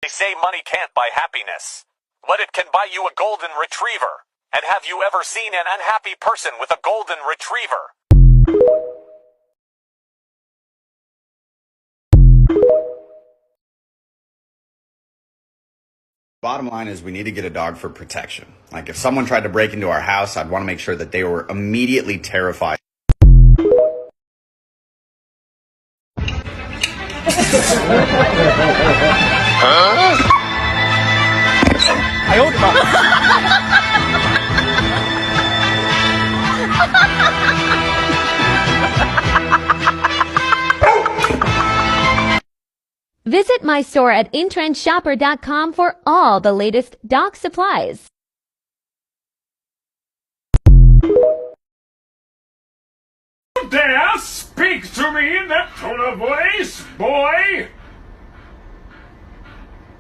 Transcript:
They say money can't buy happiness, but it can buy you a golden retriever. And have you ever seen an unhappy person with a golden retriever? Bottom line is we need to get a dog for protection. Like if someone tried to break into our house, I'd want to make sure that they were immediately terrified. Visit my store at intrenshopper.com for all the latest dog supplies. Dare speak to me in that tone of voice, boy?